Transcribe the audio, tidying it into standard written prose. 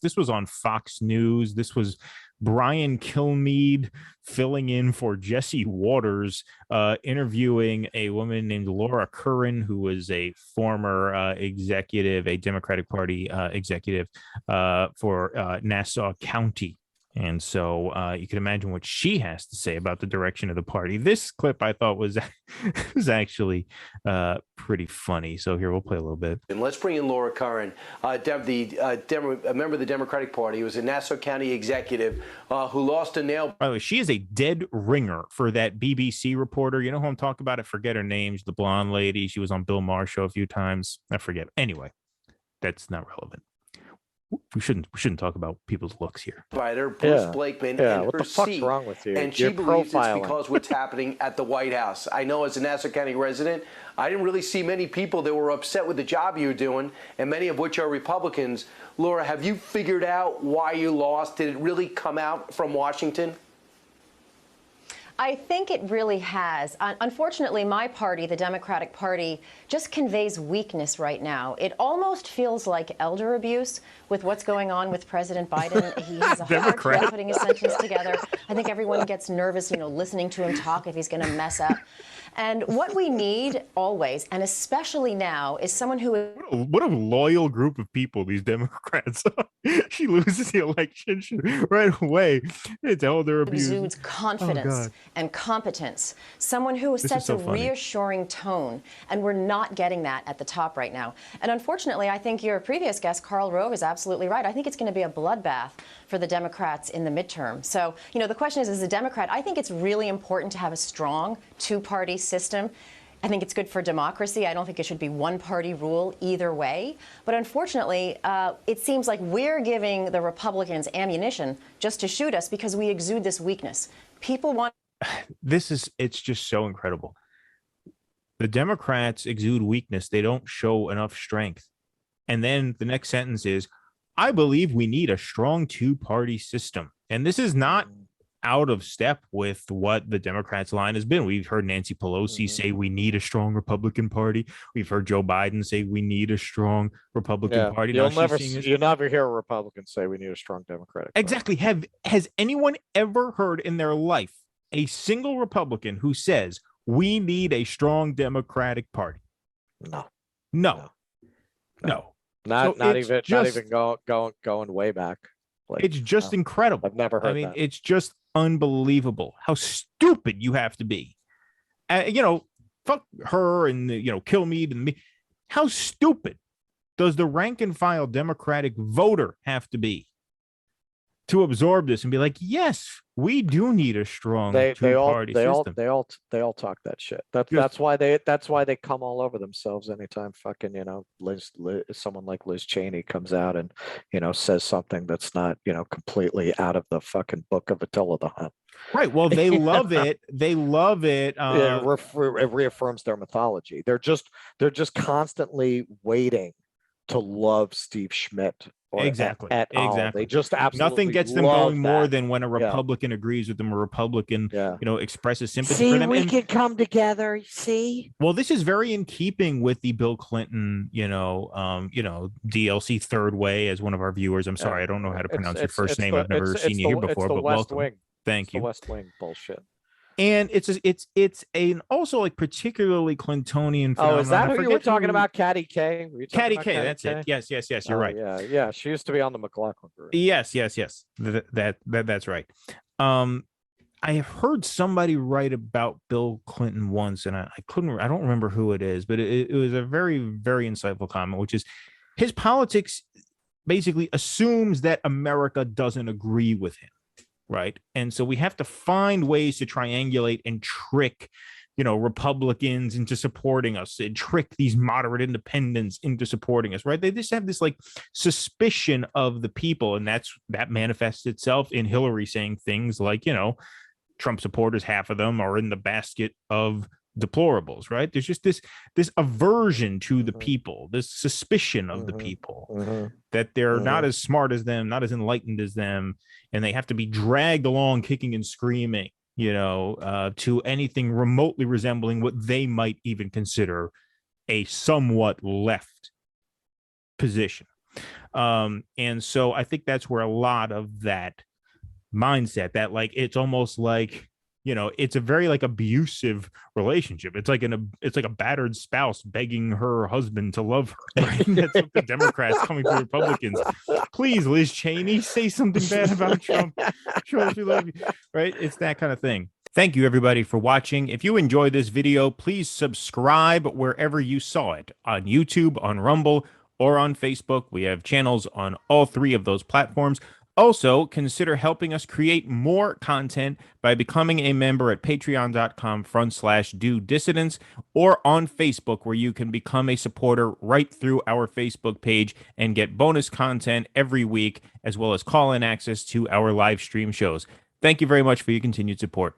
This was on Fox News. This was Brian Kilmeade filling in for Jesse Waters, interviewing a woman named Laura Curran, who was a former executive, a Democratic Party executive for Nassau County. And so you can imagine what she has to say about the direction of the party. This clip I thought was actually pretty funny. So here, we'll play a little bit. And let's bring in Laura Curran, a member of the Democratic Party, who was a Nassau County executive who lost a nail. By the way, she is a dead ringer for that BBC reporter. You know who I'm talking about? I forget her name. She's the blonde lady. She was on Bill Maher's show a few times. I forget. Anyway, that's not relevant. We shouldn't talk about people's looks here. Bruce Blakeman and what her the fuck's seat, wrong with you? and she believes it's because what's happening at the White House. I know as a Nassau County resident, I didn't really see many people that were upset with the job you're doing, and many of which are Republicans. Laura, have you figured out why you lost? Did it really come out from Washington? I think it really has. Unfortunately, my party, the Democratic Party, just conveys weakness right now. It almost feels like elder abuse with what's going on with President Biden. He has a hard time putting his sentence together. I think everyone gets nervous, listening to him talk if he's going to mess up. And what we need always, and especially now, is someone who is... What a loyal group of people, these Democrats. She loses the election right away. It's elder abuse. Exudes confidence and competence. Someone who sets a reassuring tone. And we're not getting that at the top right now. And unfortunately, I think your previous guest, Karl Rove, is absolutely right. I think it's going to be a bloodbath for the Democrats in the midterm. So, the question is, as a Democrat, I think it's really important to have a strong two-party system. I think it's good for democracy. I don't think it should be one-party rule either way. But unfortunately, it seems like we're giving the Republicans ammunition just to shoot us because we exude this weakness. People want... It's just so incredible. The Democrats exude weakness. They don't show enough strength. And then the next sentence is, I believe we need a strong two-party system. And this is not out of step with what the Democrats' line has been. We've heard Nancy Pelosi say we need a strong Republican Party. We've heard Joe Biden say we need a strong Republican Party. You'll never hear a Republican say we need a strong Democratic Party. Exactly. Has anyone ever heard in their life a single Republican who says we need a strong Democratic Party? No. Not even going way back. It's just incredible. I've never heard that. It's just unbelievable how stupid you have to be. Fuck her and Kilmeade and me. How stupid does the rank and file Democratic voter have to be to absorb this and be like, yes, we do need a strong two-party system. They all talk that shit. That's why they come all over themselves anytime fucking someone like Liz Cheney comes out and says something that's not completely out of the fucking book of Attila the Hun. Right. Well, they love it. They love it. It reaffirms their mythology. They're just constantly waiting to love Steve Schmidt. Exactly. They just absolutely nothing gets them going more than when a Republican agrees with them, a Republican, expresses sympathy for them. We can come together. See. Well, this is very in keeping with the Bill Clinton, DLC third way, as one of our viewers. I'm sorry, I don't know how to pronounce your first name. I've never seen you here before, but welcome. Thank you. The West Wing bullshit. And it's also like particularly Clintonian phenomenon. Oh, is that who you were talking about? Caddy K? Caddy K, that's it. Yes, you're right. Yeah. She used to be on the McLaughlin group. Yes. That's right. I have heard somebody write about Bill Clinton once, and I don't remember who it is, but it was a very, very insightful comment, which is his politics basically assumes that America doesn't agree with him. Right. And so we have to find ways to triangulate and trick, Republicans into supporting us and trick these moderate independents into supporting us. Right. They just have this like suspicion of the people. And that manifests itself in Hillary saying things like, Trump supporters, half of them are in the basket of deplorables. Right. There's just this aversion to the people, this suspicion of the people that they're not as smart as them, not as enlightened as them. And they have to be dragged along kicking and screaming, to anything remotely resembling what they might even consider a somewhat left position. And so I think that's where a lot of that mindset, that like it's almost like, it's a very like abusive relationship. It's like a battered spouse begging her husband to love her, right? That's what the Democrats coming to Republicans. Please, Liz Cheney, say something bad about Trump. Show us we love you, right? It's that kind of thing. Thank you, everybody, for watching. If you enjoyed this video, please subscribe wherever you saw it, on YouTube, on Rumble, or on Facebook. We have channels on all three of those platforms. Also, consider helping us create more content by becoming a member at patreon.com/do-dissidents, or on Facebook, where you can become a supporter right through our Facebook page and get bonus content every week, as well as call-in access to our live stream shows. Thank you very much for your continued support.